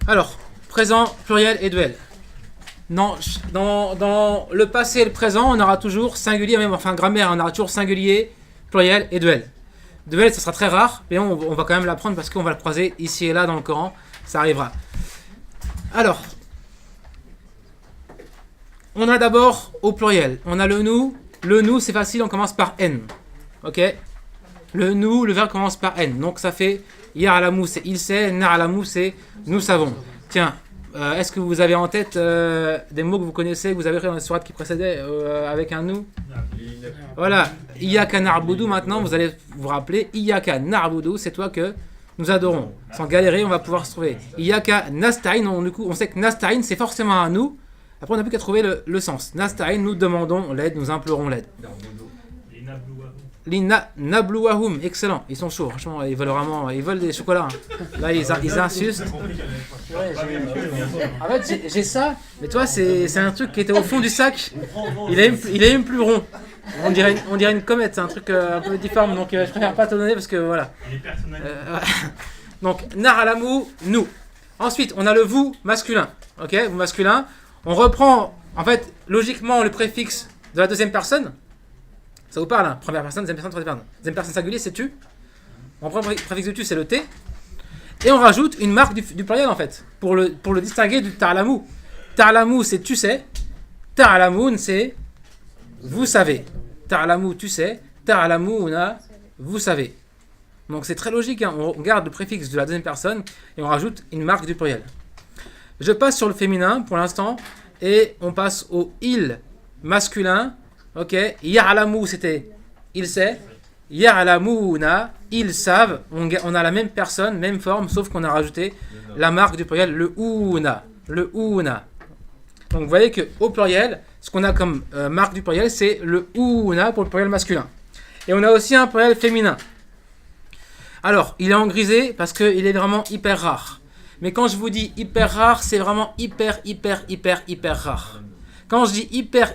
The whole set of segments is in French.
Alors, présent, pluriel et duel. Non, dans le passé et le présent, on aura toujours singulier, même enfin grammaire, on aura toujours singulier, pluriel et duel. Duel, ça sera très rare, mais on va quand même l'apprendre parce qu'on va le croiser ici et là dans le Coran, ça arrivera. Alors, on a d'abord au pluriel, on a le nous. Le nous, c'est facile, on commence par N. Ok? Le nous, le verbe commence par N. Donc ça fait ya'lamu, c'est il sait, na'lamu, c'est nous savons. Tiens, est-ce que vous avez en tête des mots que vous connaissez, que vous avez pris dans la sourate qui précédait avec un nous? Voilà, Iyyaka na'budu, maintenant vous allez vous rappeler, Iyyaka na'budu, c'est toi que nous adorons. Sans galérer, on va pouvoir se trouver. Iyyaka nasta'in, du coup, on sait que nasta'in, c'est forcément un nous. Après, on n'a plus qu'à trouver le sens. Nasta'in, nous demandons l'aide, nous implorons l'aide. Nabluwahum, excellent, ils sont chauds, franchement, ils veulent des chocolats. Hein. Là, ils insistent. Ouais, en fait, j'ai ça, mais toi, c'est un truc qui était au fond du sac. Il est même plus rond. On dirait une comète, c'est un truc un peu difforme, donc je préfère pas te donner parce que voilà. Donc, na'lamu, nous. Ensuite, on a le vous masculin. Ok, vous masculin. On reprend, en fait, logiquement, le préfixe de la deuxième personne. Ça vous parle, hein? Première personne, deuxième personne, troisième personne. Deuxième personne singulier, c'est tu. On prend le préfixe de tu, c'est le t. Et on rajoute une marque du pluriel, en fait, pour le distinguer du ta'lamu. Ta'lamu, c'est tu sais. Ta'lamun, c'est vous savez. Ta'lamu, tu sais. Ta'lamouna, vous savez. Donc c'est très logique, hein? On garde le préfixe de la deuxième personne et on rajoute une marque du pluriel. Je passe sur le féminin pour l'instant et on passe au il masculin. Ok, ya'lamu c'était il sait, ya'lamouna, ils savent. On a la même personne, même forme, sauf qu'on a rajouté la marque du pluriel, le ouna. Donc vous voyez que au pluriel, ce qu'on a comme marque du pluriel, c'est le ouna pour le pluriel masculin. Et on a aussi un pluriel féminin. Alors, il est en grisé parce qu'il est vraiment hyper rare. Mais quand je vous dis hyper rare, c'est vraiment hyper rare. Quand je dis hyper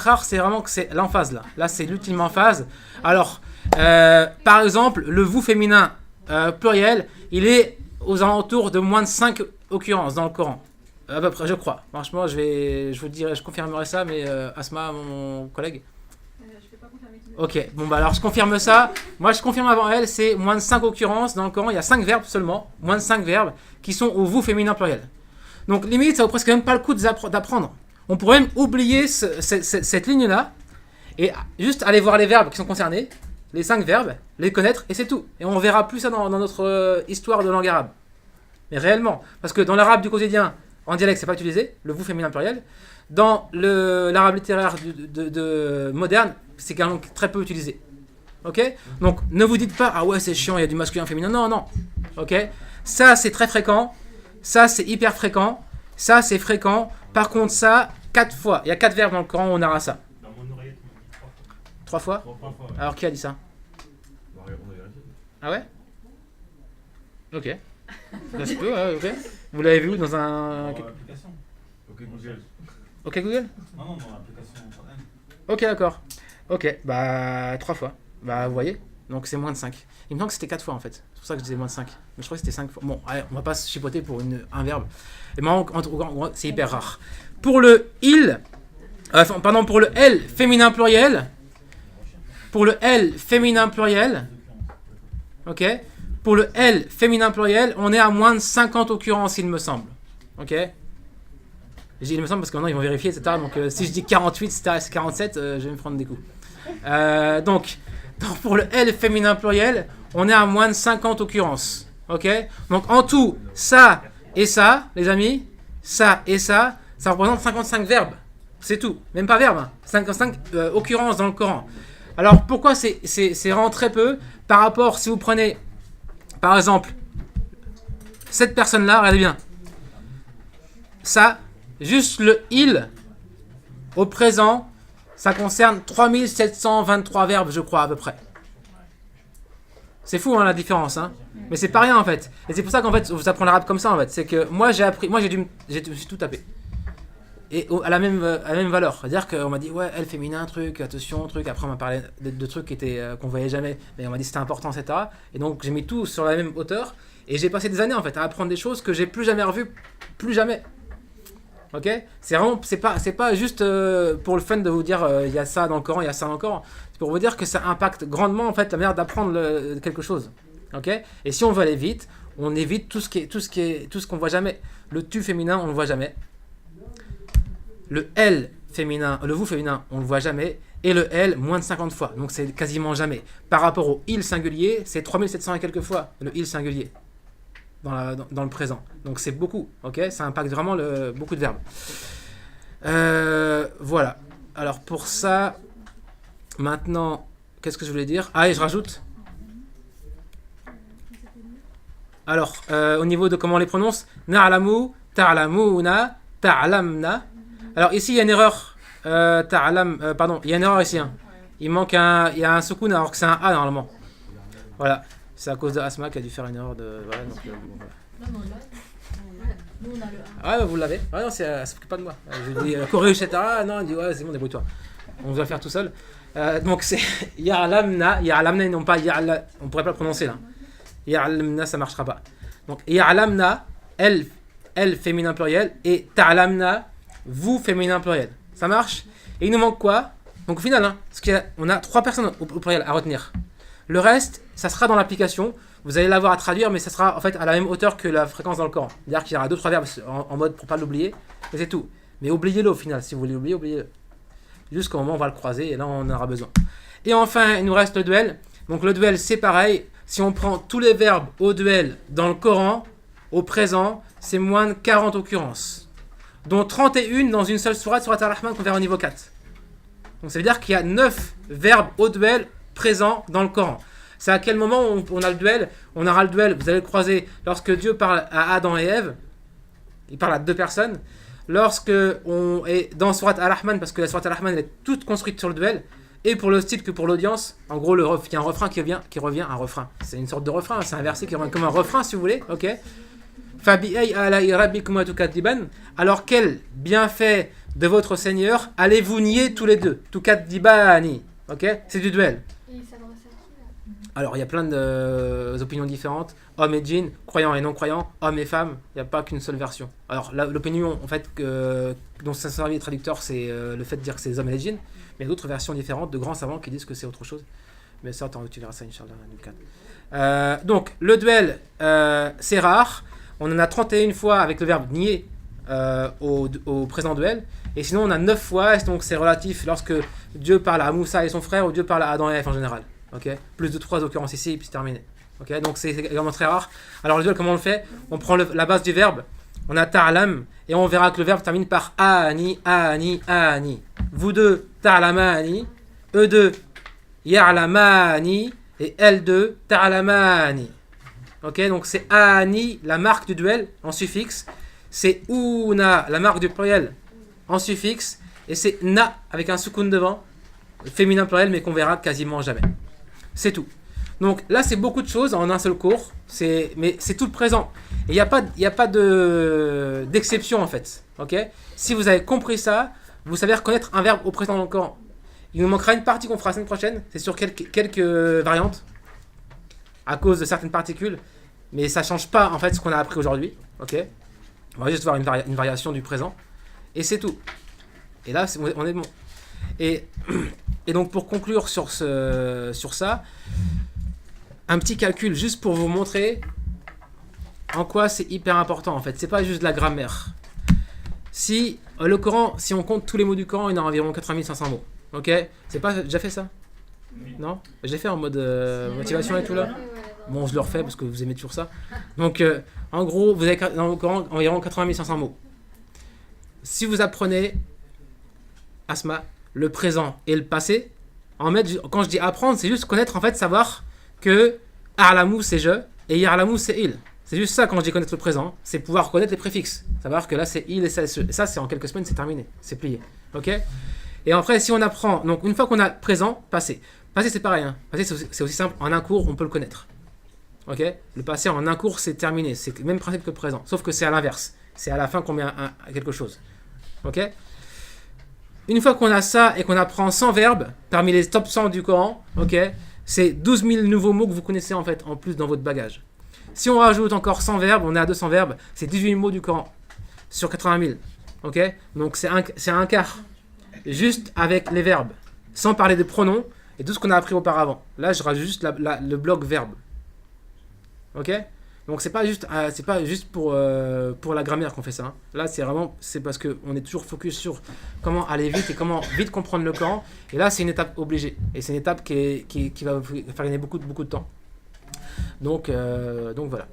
rare, c'est vraiment que c'est l'emphase là. Là, c'est l'ultime emphase. Alors, par exemple, le vous féminin pluriel, il est aux alentours de moins de 5 occurrences dans le Coran. À peu près, je crois. Franchement, je confirmerai ça, mais Asma, mon collègue. Ok, bon bah alors je confirme ça. Moi je confirme avant elle, c'est moins de 5 occurrences dans le Coran, il y a 5 verbes seulement, moins de 5 verbes qui sont au vous féminin pluriel. Donc limite, ça vaut presque même pas le coup d'apprendre. On pourrait même oublier cette ligne-là et juste aller voir les verbes qui sont concernés, les 5 verbes, les connaître et c'est tout. Et on verra plus ça dans notre histoire de langue arabe. Mais réellement, parce que dans l'arabe du quotidien, en dialecte, c'est pas utilisé, le vous féminin pluriel. Dans l'arabe littéraire de moderne, c'est quand même très peu utilisé. Ok? Donc, ne vous dites pas, ah ouais, c'est chiant, il y a du masculin féminin. Non. Ok? Ça, c'est très fréquent. Ça, c'est hyper fréquent. Ça, c'est fréquent. Par contre, ça, 4 fois. Il y a 4 verbes dans le Coran où on aura ça. Dans mon oreillette, on dit 3 fois. 3 fois. Alors, qui a dit ça? Ah ouais? Ok. Ça se peut, ouais, ok. Vous l'avez vu dans un... Application. Ok, Google. Ok, Google? Non, dans l'application. Ok, d'accord. Ok, bah 3 fois. Bah vous voyez, donc c'est moins de 5. Il me semble que c'était 4 fois en fait. C'est pour ça que je disais moins de 5. Mais je crois que c'était 5 fois. Bon, allez, on va pas se chipoter pour un verbe. Et moi, c'est hyper rare. Pour le il, pour le elle féminin pluriel. Pour le elle féminin pluriel. Ok. Pour le elle féminin pluriel, on est à moins de 50 occurrences, il me semble. Ok. Il me semble parce que maintenant ils vont vérifier, etc. Donc si je dis 48, c'est 47, je vais me prendre des coups. Donc, pour le elle féminin pluriel, on est à moins de 50 occurrences. Ok? Donc en tout, ça et ça, les amis, ça et ça représente 55 verbes. C'est tout. Même pas verbes. 55 occurrences dans le Coran. Alors pourquoi c'est vraiment très peu par rapport, si vous prenez, par exemple, cette personne-là, regardez bien. Ça, juste le il, au présent, ça concerne 3723 verbes, je crois, à peu près. C'est fou, hein, la différence, hein. Mais c'est pas rien, en fait. Et c'est pour ça qu'en fait, vous apprenez l'arabe comme ça, en fait. C'est que moi, j'ai appris, je me suis tout tapé. et à la même valeur. C'est-à-dire qu'on m'a dit, ouais, elle féminin, truc, attention, truc. Après, on m'a parlé de trucs qui étaient, qu'on voyait jamais, mais on m'a dit que c'était important, etc. Et donc, j'ai mis tout sur la même hauteur. Et j'ai passé des années, en fait, à apprendre des choses que j'ai plus jamais revues, plus jamais. Ok? C'est vraiment, c'est pas juste pour le fun de vous dire, il y a ça dans le Coran, il y a ça dans le Coran. C'est pour vous dire que ça impacte grandement, en fait, la manière d'apprendre quelque chose. Ok? Et si on veut aller vite, on évite tout ce qu'on voit jamais. Le tu féminin, on le voit jamais. Le elle féminin, le vous féminin, on le voit jamais. Et le elle, moins de 50 fois. Donc c'est quasiment jamais. Par rapport au il singulier, c'est 3700 et quelques fois, le il singulier. Dans le présent. Donc c'est beaucoup. Ok, ça impacte vraiment beaucoup de verbes. Voilà. Alors pour ça, maintenant, qu'est-ce que je voulais dire? Ah, et je rajoute. Alors, au niveau de comment on les prononce, na'lamu, ta'lamuna, ta'lamna. Alors ici, il y a une erreur. Pardon, il y a une erreur ici. Hein. Il y a un soukoun alors que c'est un A normalement. Voilà. C'est à cause de Asma qui a dû faire une erreur de. Voilà, donc, voilà. Non, non, là, nous on a le A. Ah, vous l'avez. Ah non, elle s'occupe pas de moi. Je dis corrige, etc. Ah, non, elle dit ouais, c'est bon, débrouille-toi. On doit le faire tout seul. Donc c'est ya'lamna et non pas ya'la. On pourrait pas le prononcer là. Ya'lamna, ça marchera pas. Donc ya'lamna, elle féminin pluriel, et ta'lamna, vous féminin pluriel. Ça marche? Et il nous manque quoi? Donc au final, hein, on a 3 personnes au pluriel à retenir. Le reste, ça sera dans l'application. Vous allez l'avoir à traduire, mais ça sera en fait à la même hauteur que la fréquence dans le Coran. C'est-à-dire qu'il y aura 2-3 verbes en mode pour pas l'oublier, et c'est tout. Mais oubliez-le au final. Si vous voulez l'oublier, oubliez-le. Jusqu'au moment où on va le croiser, et là on en aura besoin. Et enfin, il nous reste le duel. Donc le duel, c'est pareil. Si on prend tous les verbes au duel dans le Coran, au présent, c'est moins de 40 occurrences. Dont 31 dans une seule sourate Ar-Rahman qu'on verra au niveau 4. Donc ça veut dire qu'il y a 9 verbes au duel présents dans le Coran. C'est à quel moment on a le duel? On aura le duel, vous allez le croiser, lorsque Dieu parle à Adam et Ève. Il parle à 2 personnes. Lorsque on est dans Surat Ar-Rahman, parce que la Surat Ar-Rahman elle est toute construite sur le duel, et pour le style que pour l'audience, en gros, il y a un refrain qui revient, un refrain. C'est une sorte de refrain, c'est un verset qui revient comme un refrain si vous voulez, ok? Fabi'ay ala'i rabbikum tukadiban. Alors quel bienfait de votre Seigneur allez-vous nier tous les deux? Tukadibani, ok? C'est du duel. Et il s'adresse à qui là? Alors il y a plein d'opinions différentes, hommes et djinns, croyants et non croyants, hommes et femmes, il n'y a pas qu'une seule version. Alors l'opinion en fait dont ça servi les traducteurs, c'est le fait de dire que c'est les hommes et les djinns, mais il y a d'autres versions différentes de grands savants qui disent que c'est autre chose. Mais ça, tu verras ça, Inch'Allah. Donc le duel, c'est rare, on en a 31 fois avec le verbe nier au présent duel, et sinon on a 9 fois, donc c'est relatif lorsque Dieu parle à Moussa et son frère, ou Dieu parle à Adam et Ève en général. Okay. Plus de 3 occurrences ici, et puis c'est terminé. Okay. Donc c'est également très rare. Alors le duel, comment on le fait? On prend la base du verbe, on a ta'lam, et on verra que le verbe termine par ani, ani, ani. Vous deux, ta'lamani, eux deux, ya'lamani, et elles deux, ta'lamani. Ok, donc c'est ani, la marque du duel, en suffixe. C'est una, la marque du pluriel, en suffixe. Et c'est na, avec un soukoun devant, féminin pluriel, mais qu'on verra quasiment jamais. C'est tout. Donc là, c'est beaucoup de choses en un seul cours, mais c'est tout le présent. Et il n'y a pas d'exception en fait. Okay, si vous avez compris ça, vous savez reconnaître un verbe au présent dans le Coran. Il nous manquera une partie qu'on fera la semaine prochaine, c'est sur quelques variantes, à cause de certaines particules, mais ça ne change pas en fait ce qu'on a appris aujourd'hui. Okay, on va juste voir une variation du présent, et c'est tout. Et là, on est bon. Et donc pour conclure sur ça, un petit calcul juste pour vous montrer en quoi c'est hyper important en fait. C'est pas juste de la grammaire. Si le Coran, si on compte tous les mots du Coran, il y en a environ 80 500 mots. Ok? C'est pas déjà fait ça? Non? J'ai fait en mode motivation et tout là. Bon, je le refais parce que vous aimez toujours ça. Donc en gros, vous avez dans le Coran environ 80 500 mots. Si vous apprenez Asma, le présent et le passé, quand je dis apprendre, c'est juste connaître, en fait, savoir que A'lamu c'est je et Ya'lamu c'est il. C'est juste ça quand je dis connaître le présent, c'est pouvoir connaître les préfixes. Savoir que là c'est il et ça c'est ce. Et ça c'est en quelques semaines, c'est terminé, c'est plié. Ok? Et après, si on apprend, donc une fois qu'on a présent, passé. Passé c'est pareil, hein. Passé c'est aussi simple, en un cours on peut le connaître. Ok? Le passé en un cours c'est terminé, c'est le même principe que le présent, sauf que c'est à l'inverse. C'est à la fin qu'on met quelque chose. Ok? Une fois qu'on a ça et qu'on apprend 100 verbes parmi les top 100 du Coran, ok? C'est 12 000 nouveaux mots que vous connaissez en fait en plus dans votre bagage. Si on rajoute encore 100 verbes, on est à 200 verbes, c'est 18 mots du Coran sur 80 000. Ok? Donc c'est un quart. Juste avec les verbes, sans parler des pronoms et tout ce qu'on a appris auparavant. Là, je rajoute juste le bloc verbe. Ok? Donc c'est pas juste pour la grammaire qu'on fait ça. Hein. Là, c'est parce qu'on est toujours focus sur comment aller vite et comment vite comprendre le Coran. Et là, c'est une étape obligée. Et c'est une étape qui va faire gagner beaucoup de temps. Donc voilà.